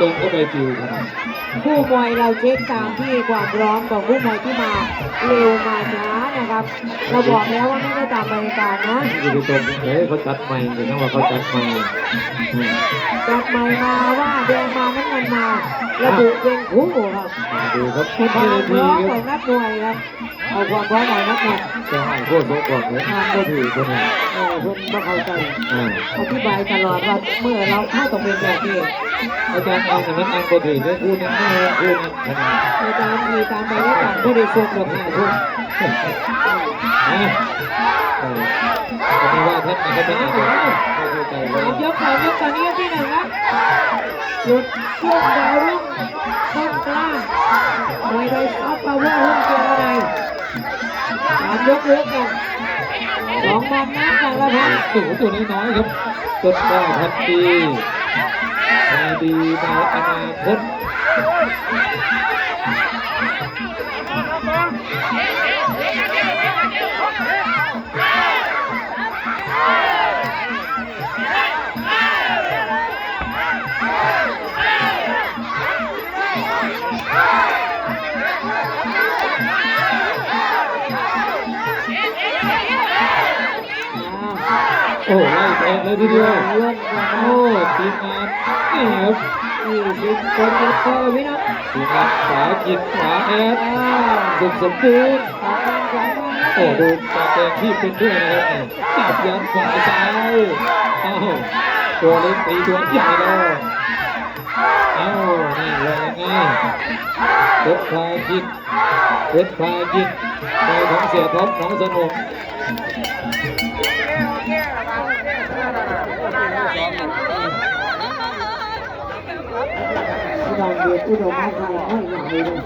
ตรงเข้าไปฟิวครับผู้มวยเราเช็คตามที่ความพร้อมของผู้มวยที่มาเร็วมาช้านะครับเราบอกแล้วว่าไม่ได้ตามบรรยากาศนะนี่คือตรงเลยเขาจัดใหม่เดี๋ยวนะว่าเขาจัดใหม่จัดใหม่มาว่าแดงมาน้ำเงินมาระบุเป็นคู่ครับดูครับความพร้อมของนักมวยครับเอาความพร้อมของนักมวยจะให้โคตรสมบูรณ์เลยก็ถือคนนี้คนต้องเข้าใจอธิบายตลอดว่าเมื่อเราเข้าต้องเป็นแบบนี้อาจารย์เองแต่มันอันก็ถือได้คู่นั้นคู่นั้นอาจารย์มีตามบรรยากาศผู้ได้ชมหรอกค่ะทุกไม่ว่าท่านไม่ได้เข้าใจว่ายกของยกตอนนี้ยกที่หนึ่งครับหยุดช่วงดาวรุ่งต้นกล้าหน่วยโดยซอฟต์พาวเวอร์รุ่งเกียร์อะไรยกเลือกกันสองบอลน้ำจากละพันตัวน้อยครับต้นกล้าพันปีดีในอนาคตโอ้ไล่แทงเลยทีเดียวโอ้ทีมงานนี่ครับ20 คนเดียวพอพี่น้องทีมงานขวากินขวาแอดสุดสมบูรณ์โอ้ดูตาแดงที่เป็นด้วยนะครับจับยันขวาซ้ายอ้าวตัวเล็กตีตัวใหญ่เลยอ้าวนี่เลยง่ายเพชรพากินเพชรพากินในของเสียท็อปน้องสนุกเราเรียนอุดมให้ใครไม่ใหญ่เลย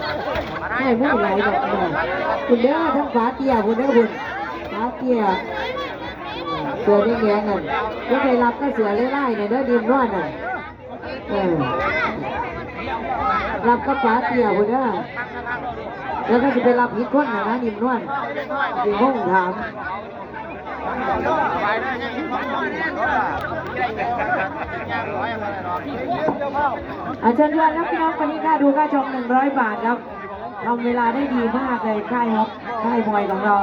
ให้ไม่ใหญ่แบบนี้คุณเด้อทั้งฝาเตี้ยคุณเด้อคุณฝาเตี้ยเสือนี่แง่นั่นก็ไปรับก็เสือไล่ๆเนี่ยเด้อดิมร้อนน่ะรับก็ฝาเตี้ยคุณเด้อแล้วก็จะไปรับผิดคนนะดิมร้อนดิมห้องถามอาจารย์ยอดครับพี่น้องวันนี้ค่าดูค่าชม100 บาทครับทำเวลาได้ดีมากเลยค่ายมวยของเรา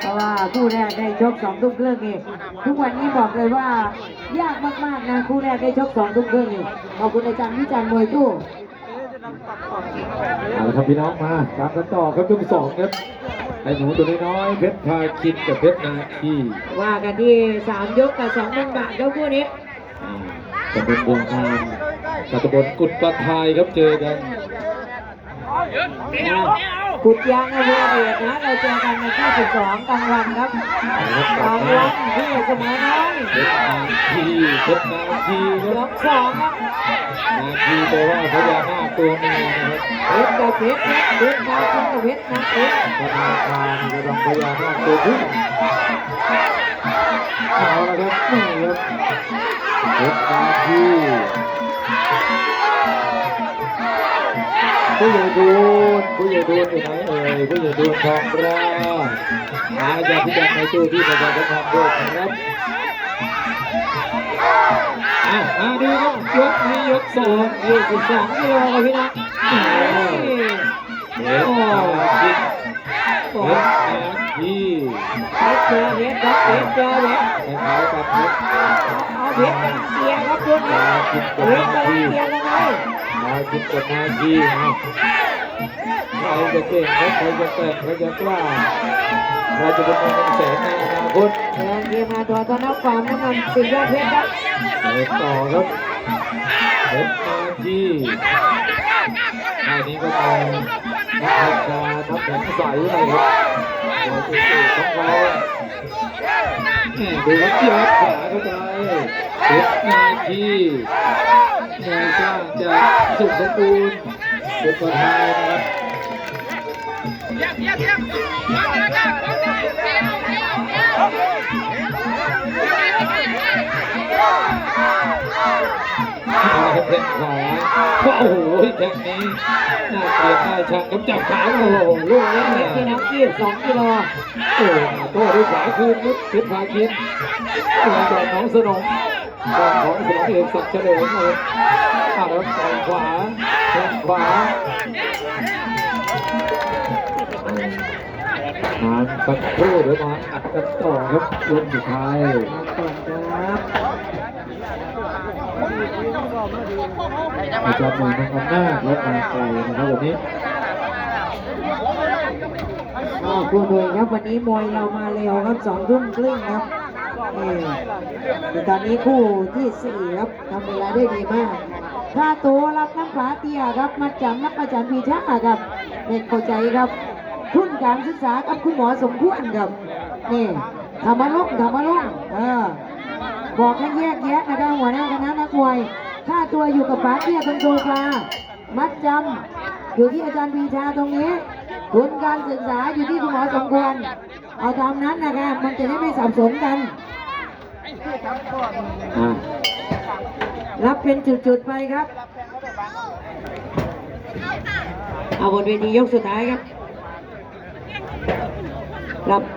เพราะว่าคู่แรกได้ชก2 ทุ่มครึ่งนี่ทุกวันนี้บอกเลยว่ายากมากๆนะคู่แรกได้ชก2 ทุ่มครึ่งนี่ขอบคุณอาจารย์วิจารณ์มวยตู้เอาละครับพี่น้องมาตามกันต่อครับยกที่ 2ครับไอ้หนูตัวน้อยเพชรพาคินกับเพชรนาคีว่ากันที่3 ยกกับ2,000 บาทแล้วคู่นี้ตำบลบวงทานกับตำบลกุดปะทายครับเจอกันกุดยางอำเภอเดชนะเราเจอกันในข้อ12กลางวันครับกลางวันที่เสมอน้อยเพชรนาคีล็อก2ครับนาคีแปลว่าพญานาคตัวเมียนะครับเพชรกับเพชรมากินกับเพชรนะธนาคารกระดองพญานาคตัวผู้เอาละครับนี่ครับเพชรนาคีผู้ใหญ่ดูนอยู่ไหนเอ่ยผู้ใหญ่ดูนทองราอาญาพิจารณาในตู้ที่ประชาสัมพันธ์ด้วยครับมาดูครับยกนี้ยก2 22 กิโลครับพี่น้องเพชรนาคีเพชรเจอเพชรครับเพชรเจอเพชรคล้ายๆกับเพชรเอาเพชรเกียร์ครับคุณเพชรเกียร์ยังไงมาคิดกับนาคีใครจะเก่งครับใครจะแต่งใครจะกล้าใครจะเป็นคนแสนในอนาคตแรงเกียร์มาตัวตอนนับความน้ำมันสุดยอดเพชรครับต่อครับเพชรนาคีอันนี้ก็เป็นนักการนักแข่งสายอะไรครับตัวที่ของเราดูว่าเกี่ยวขวาเข้าไปเพชรนาคีนายสร้างจากสุขสมบูรณ์เป็นประธานนะครับแข้งขวาโอ้โหแข้งนี้น่าเกลียดน่าชังกับจับขาโอ้โหลูกนี้พี่น้อง22 กิโลโอ้โหตัวด้วยขวาคืนนุชเพชรพาคินตัวจากน้องสนม ของสมเอกศักดิ์เฉลิมเลยแล้วต่อยขวาแข้งขวามาสักครู่เดี๋ยวมาอัดกันต่อครับยกสุดท้าย ก่อนครับ อาจารย์หนุ่ยมังอำนาจและมาไกลนะครับวันนี้ คู่มวยครับวันนี้มวยเรามาเร็วครับ2 ทุ่มครึ่งครับตอนนี้คู่ที่4ครับทำเวลาได้ดีมากค่าตัวรับน้ำฝาเตี้ยครับมาจำนักประจันพีชาครับเด็กเข้าใจครับทุนการศึกษากับคุณหมอสมควรครับนี่ธรรมลงบอกให้แยกแยะนะครับหัวหน้าคณะนักมวยค่าตัวอยู่กับฝาเตี้ยตรงโซฟามัดจำอยู่ที่อาจารย์พีชาตรงนี้ทุนการศึกษาอยู่ที่คุณหมอสมควรเอาตามนั้นนะครับมันจะได้ไม่สับสนกันรับเป็นจุดๆไปครับเอาบนเวทียกสุดท้ายครับ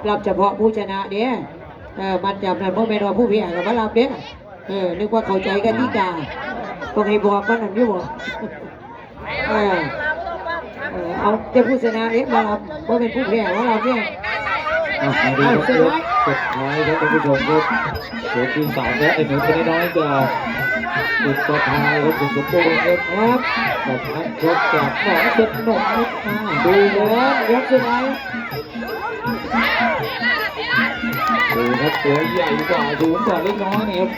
รับเฉพาะผู้ชนะเด้มันจำนั้นเพราะเป็นว่าผู้แพ้กับว่ารับเด้นึกว่าเข้าใจกันที่กาต้องให้บอกว่านั่นอยู่บ่เอาจะผู้ชนะมารับเพราะเป็นผู้แพ้ว่าเราเนี่ยสุดท้ายครับท่านผู้ชมครับยกที่3แล้วไอ้หนุ่มคนน้อยจะติดต่อท้ายครับสมบูรณ์ครับกับนักชกจากหนองสนมดูแล้วยกสุดท้ายดูครับตัวใหญ่กว่าสูงกว่าเล็กน้อยนะครับ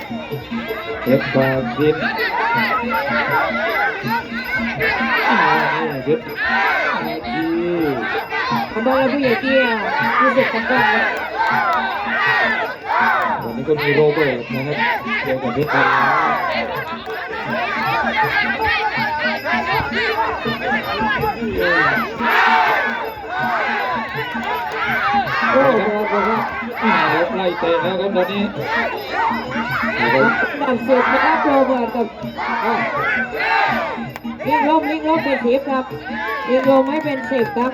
เพชรบาคินเพชรขอบคุณผู้ใหญ่เกี้ยรู้สึกกันบ้างครับวันนี้ก็มีโรเบิร์ตนะครับเจอกับเพชรพันล้าโอ้โหไล่เตะแล้วครับตอนนี้ดันสุดนะครับโรเบิร์ตกับลิงลมเป็น10ครับลิงลมไม่เป็น10ครับ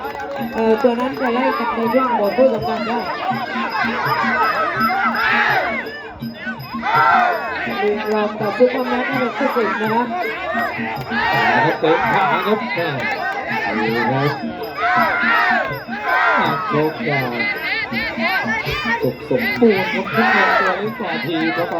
ตัวนั้นจะไล่กันในช่วงหมดผู้สำคัญได้ลิงลมกับซุปเปอร์แมนนี่เป็นที่10นะครับเตะขาครับนี่ครับโชคยาวสุขสมบูรณ์ครับทุกคนตัวนี้กว่าทีเข้าไป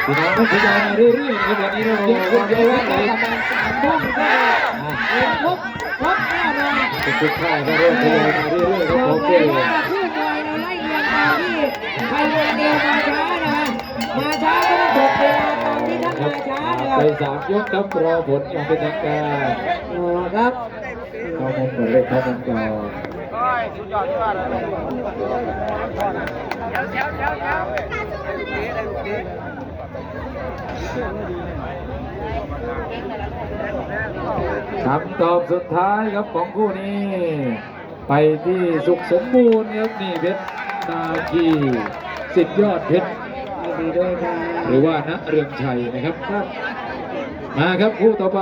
พี่น้องก็พยายามมาเรื่อยๆในวันนี้เราเยอะๆเลยประมาณ3 ทุ่มก็ครบแน่นอนทุกท่ายก็เริ่มพยายามมาเรื่อยๆครับผมเลยว่าขึ้นหน่อยเราไล่เรียงตามที่ใครมาเดียวมาช้านะมาช้าก็ต้องถูกเวลาตามที่ท่านมาช้านะครับไป3 ยกครับรอผลอย่างเป็นทางการครับเข้ามุมก่อนเลยเข้ามุมก่อนคำตอบสุดท้ายครับของคู่นี้ ไปที่สุขสมบูรณ์ครับนี่เพชรนาคีสิทธิยอดเพชรดีด้วยครับหรือว่าณเรืองชัยนะครับมาครับคู่ต่อไป